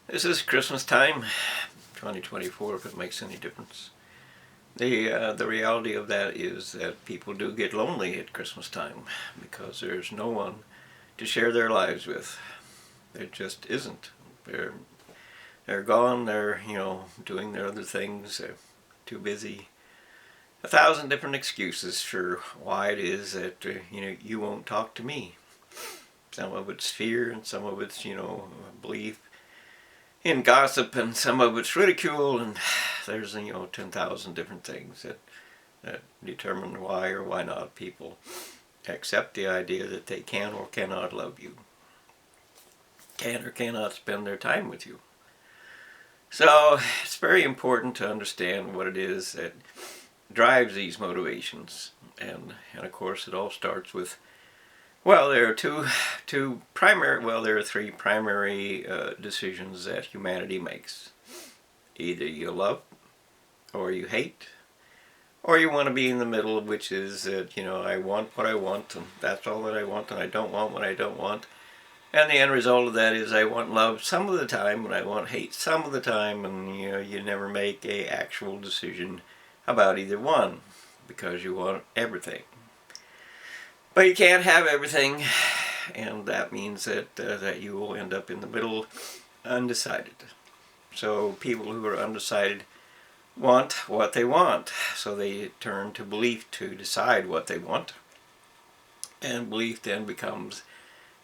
This is Christmas time, 2024, if it makes any difference. The reality of that is that people do get lonely at Christmas time because there's no one to share their lives with. There just isn't. They're gone. They're doing their other things. They're too busy. A thousand different excuses for why it is that you won't talk to me. Some of it's fear, and some of it's belief in gossip, and some of it's ridicule, and there's 10,000 different things that determine why or why not people accept the idea that they can or cannot love you, can or cannot spend their time with you. So it's very important to understand what it is that drives these motivations, and of course it all starts with, well, there are there are three primary decisions that humanity makes. Either you love, or you hate, or you want to be in the middle, which is that, I want what I want, and that's all that I want, and I don't want what I don't want. And the end result of that is I want love some of the time, and I want hate some of the time, and you never make a actual decision about either one, because you want everything. But you can't have everything, and that means that you will end up in the middle, undecided. So people who are undecided want what they want, so they turn to belief to decide what they want, and belief then becomes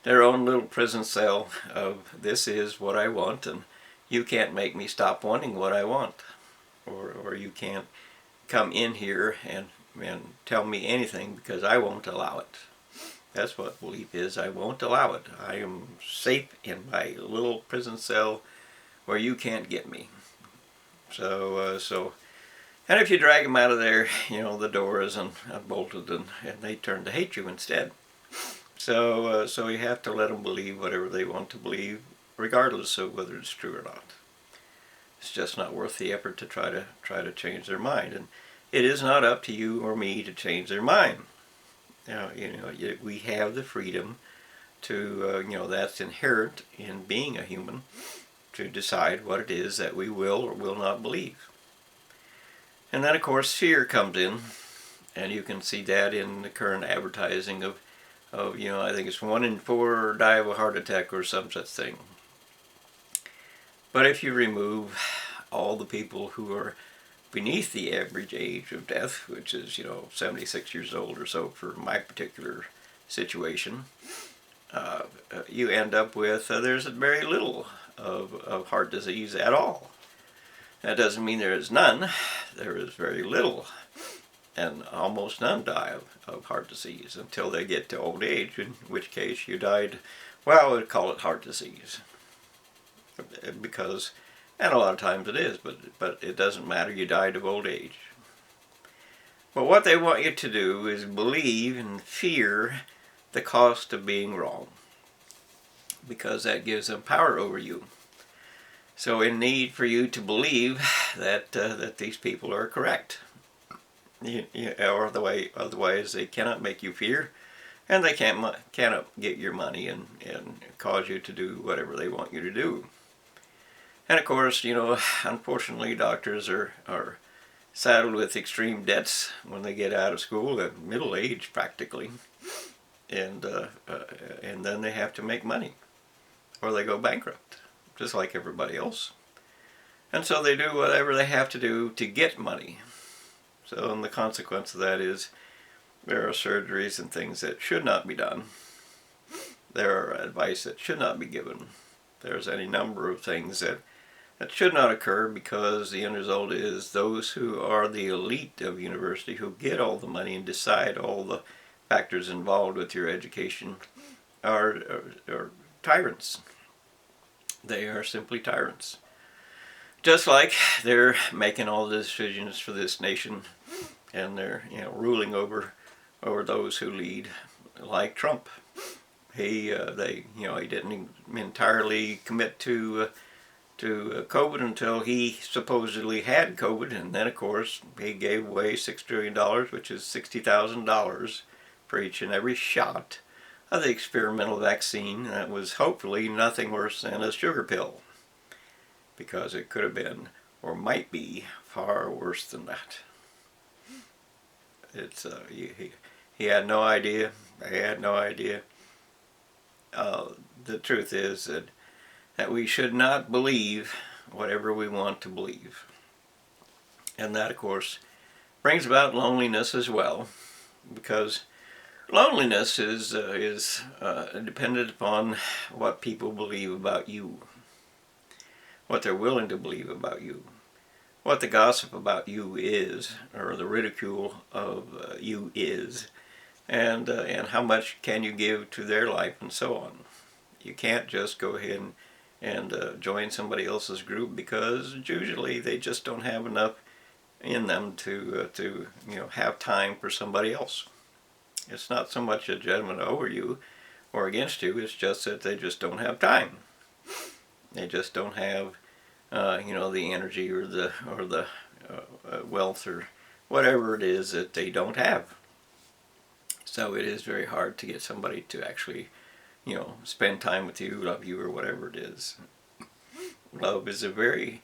their own little prison cell of, this is what I want, and you can't make me stop wanting what I want, or you can't come in here and tell me anything, because I won't allow it. That's what belief is. I won't allow it. I am safe in my little prison cell where you can't get me. And if you drag them out of there, the door is unbolted, and they turn to hate you instead. So you have to let them believe whatever they want to believe, regardless of whether it's true or not. It's just not worth the effort to try to change their mind, and it is not up to you or me to change their mind. We have the freedom to, that's inherent in being a human, to decide what it is that we will or will not believe. And then, of course, fear comes in, and you can see that in the current advertising of I think it's 1 in 4 die of a heart attack or some such thing. But if you remove all the people who are beneath the average age of death, which is 76 years old or so for my particular situation, you end up with there's very little of heart disease at all. That doesn't mean there is none. There is very little, and almost none die of heart disease until they get to old age, in which case you died, well, we'd call it heart disease, because, and a lot of times it is, but it doesn't matter, you died of old age. But what they want you to do is believe and fear the cost of being wrong, because that gives them power over you. So in need for you to believe that these people are correct, or otherwise they cannot make you fear, and they cannot get your money and cause you to do whatever they want you to do. And of course, unfortunately, doctors are saddled with extreme debts when they get out of school at middle age practically, and then they have to make money, or they go bankrupt, just like everybody else. And so they do whatever they have to do to get money. So, and the consequence of that is there are surgeries and things that should not be done. There are advice that should not be given. There's any number of things that should not occur, because the end result is those who are the elite of university, who get all the money and decide all the factors involved with your education, are tyrants. They are simply tyrants. Just like they're making all the decisions for this nation, and they're ruling over those who lead, like Trump. He didn't entirely commit to COVID until he supposedly had COVID, and then of course he gave away $6 trillion, which is $60,000 for each and every shot of the experimental vaccine that was hopefully nothing worse than a sugar pill. because it could have been, or might be, far worse than that. It's he had no idea. They had no idea. The truth is that we should not believe whatever we want to believe. And that, of course, brings about loneliness as well, because loneliness is dependent upon what people believe about you, what they're willing to believe about you, what the gossip about you is, or the ridicule of you is, and how much can you give to their life, and so on. You can't just go ahead and join somebody else's group, because usually they just don't have enough in them to have time for somebody else. It's not so much a judgment over you or against you. It's just that they just don't have time. They just don't have the energy or the wealth or whatever it is that they don't have. So it is very hard to get somebody to actually spend time with you, love you, or whatever it is. Love is a very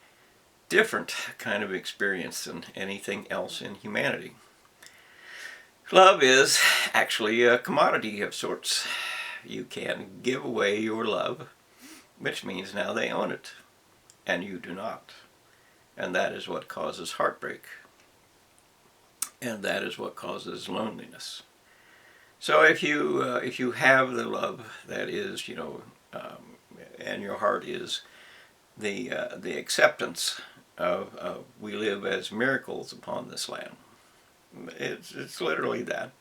different kind of experience than anything else in humanity. Love is actually a commodity of sorts. You can give away your love, which means now they own it, and you do not. And that is what causes heartbreak. And that is what causes loneliness. So if you have the love that is, and your heart is the acceptance of we live as miracles upon this land. It's literally that.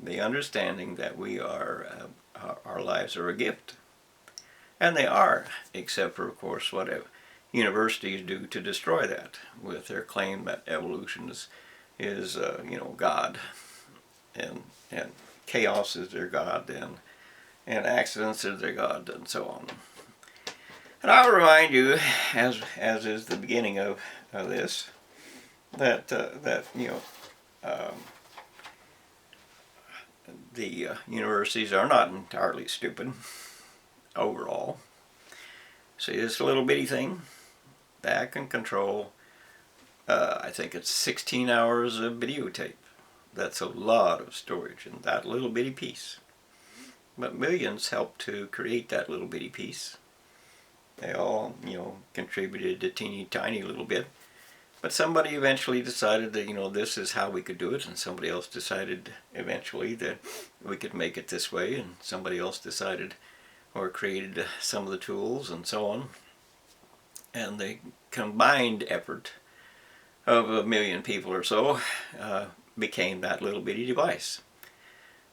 The understanding that we are, our lives are a gift. And they are, except for, of course, what universities do to destroy that, with their claim that evolution is God, and chaos is their God, and accidents is their God, and so on. And I'll remind you, as is the beginning of this, that the universities are not entirely stupid overall. See this little bitty thing? That can control, I think it's 16 hours of videotape. That's a lot of storage in that little bitty piece. But millions helped to create that little bitty piece. They all, contributed a teeny tiny little bit. But somebody eventually decided that, this is how we could do it, and somebody else decided eventually that we could make it this way, and somebody else decided or created some of the tools, and so on. And the combined effort of 1 million people or so became that little bitty device.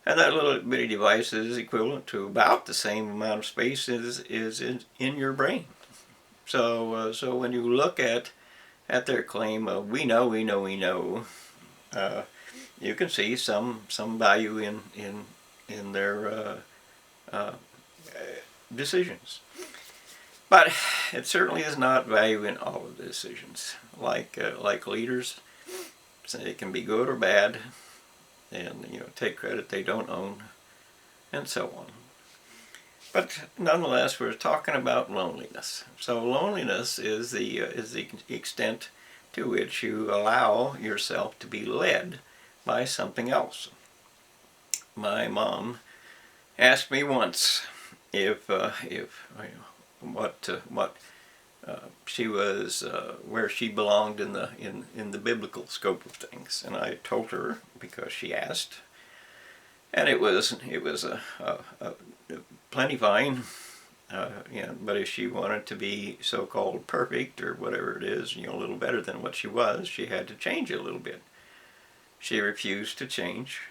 And that little bitty device is equivalent to about the same amount of space as is in your brain. So when you look at their claim of we know, you can see some value in their decisions. But it certainly is not value in all of the decisions. Like leaders, so it can be good or bad, and take credit they don't own, and so on. But nonetheless, we're talking about loneliness. So loneliness is the extent to which you allow yourself to be led by something else. My mom asked me once if what she was, where she belonged in the biblical scope of things, and I told her because she asked, and it was plenty fine, but if she wanted to be so-called perfect or whatever it is, a little better than what she was, she had to change it a little bit. She refused to change,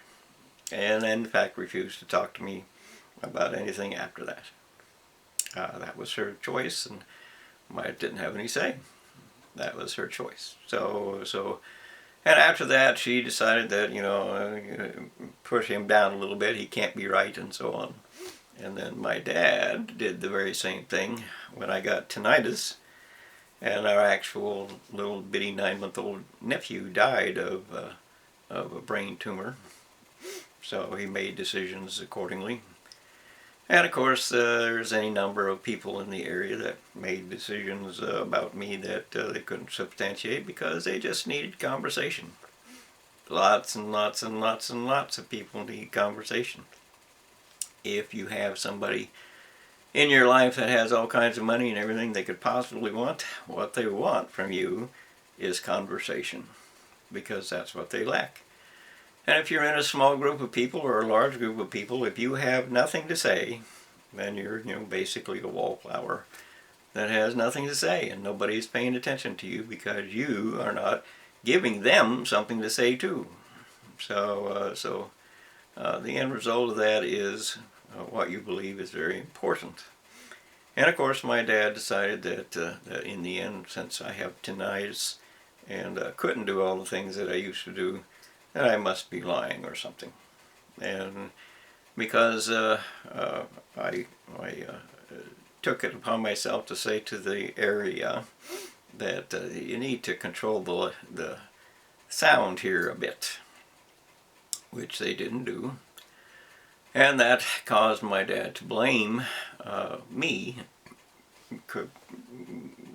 and in fact refused to talk to me about anything after that. That was her choice, and I didn't have any say. That was her choice. So, and after that, she decided that push him down a little bit. He can't be right, and so on. And then my dad did the very same thing when I got tinnitus, and our actual little bitty 9-month-old nephew died of a brain tumor. So he made decisions accordingly. And of course, there's any number of people in the area that made decisions about me that they couldn't substantiate because they just needed conversation. Lots and lots and lots and lots of people need conversation. If you have somebody in your life that has all kinds of money and everything they could possibly want, what they want from you is conversation, because that's what they lack. And if you're in a small group of people or a large group of people, if you have nothing to say, then you're basically a wallflower that has nothing to say, and nobody's paying attention to you because you are not giving them something to say too. So the end result of that is what you believe is very important. And of course, my dad decided that in the end, since I have tinnitus and couldn't do all the things that I used to do, that I must be lying or something. And because I took it upon myself to say to the area that you need to control the sound here a bit, which they didn't do. And that caused my dad to blame me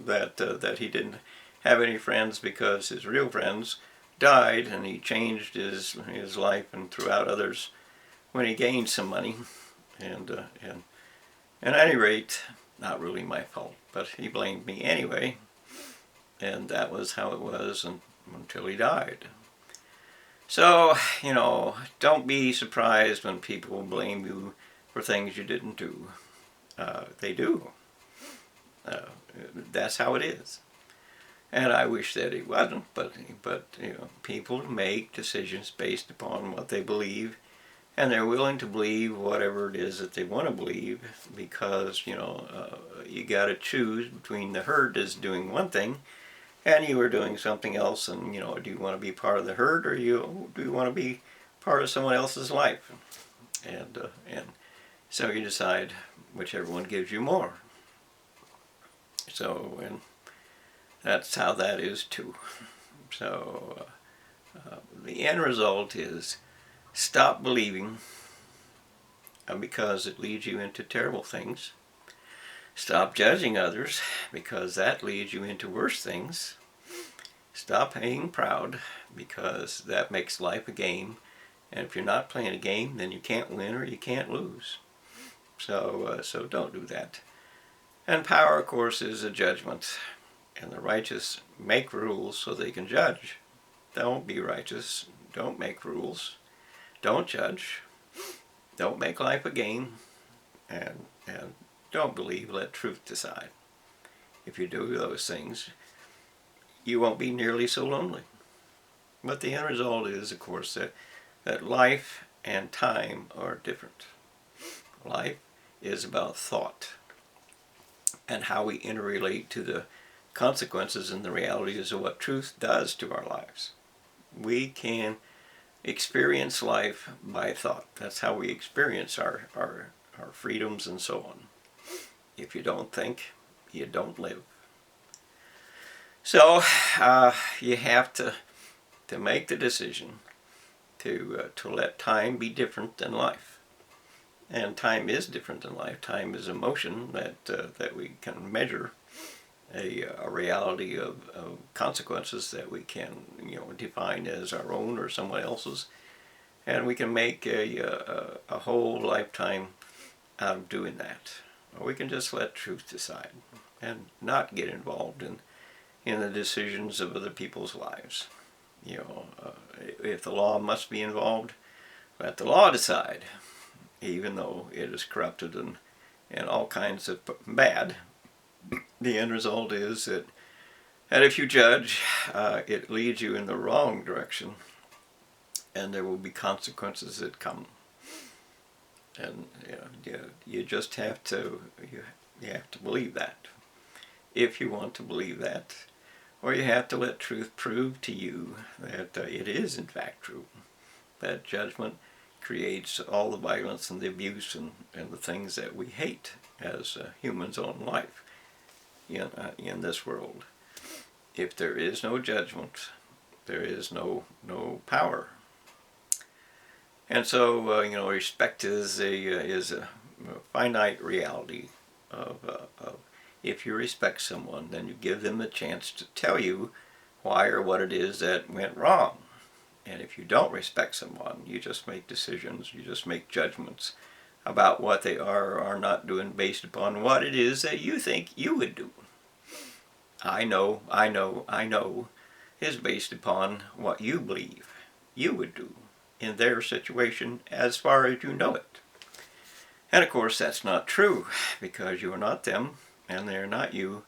that he didn't have any friends because his real friends died, and he changed his life and threw out others when he gained some money. And at any rate, not really my fault, but he blamed me anyway, and that was how it was until he died. So, don't be surprised when people blame you for things you didn't do. They do. That's how it is. And I wish that it wasn't, but people make decisions based upon what they believe, and they're willing to believe whatever it is that they want to believe, because you got to choose between the herd is doing one thing and you are doing something else, and do you want to be part of the herd, or do you want to be part of someone else's life? And so you decide whichever one gives you more. So, and that's how that is too. So the end result is stop believing because it leads you into terrible things. Stop judging others because that leads you into worse things. Stop being proud because that makes life a game. And if you're not playing a game, then you can't win or you can't lose. So don't do that. And power, of course, is a judgment. And the righteous make rules so they can judge. Don't be righteous. Don't make rules. Don't judge. Don't make life a game. And don't believe. Let truth decide. If you do those things, you won't be nearly so lonely. But the end result is, of course, that life and time are different. Life is about thought and how we interrelate to the consequences and the realities of what truth does to our lives. We can experience life by thought. That's how we experience our freedoms and so on. If you don't think, you don't live. So you have to make the decision to let time be different than life. And time is different than life. Time is emotion that we can measure, a reality of consequences that we can define as our own or someone else's, and we can make a whole lifetime out of doing that. Or we can just let truth decide and not get involved in the decisions of other people's lives. If the law must be involved, let the law decide, even though it is corrupted and all kinds of bad. The end result is that if you judge, it leads you in the wrong direction, and there will be consequences that come. And you just have to you have to believe that, if you want to believe that, or you have to let truth prove to you that it is in fact true, that judgment creates all the violence and the abuse and the things that we hate as humans on life in this world. If there is no judgment, there is no power. And so respect is finite reality of if you respect someone, then you give them the chance to tell you why or what it is that went wrong. And if you don't respect someone, you just make decisions, you just make judgments about what they are or are not doing based upon what it is that you think you would do. I know is based upon what you believe you would do in their situation as far as you know it. And of course that's not true, because you are not them and they're not you,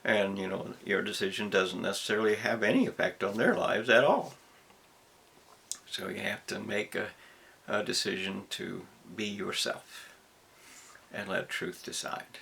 and your decision doesn't necessarily have any effect on their lives at all. So you have to make a decision to be yourself and let truth decide.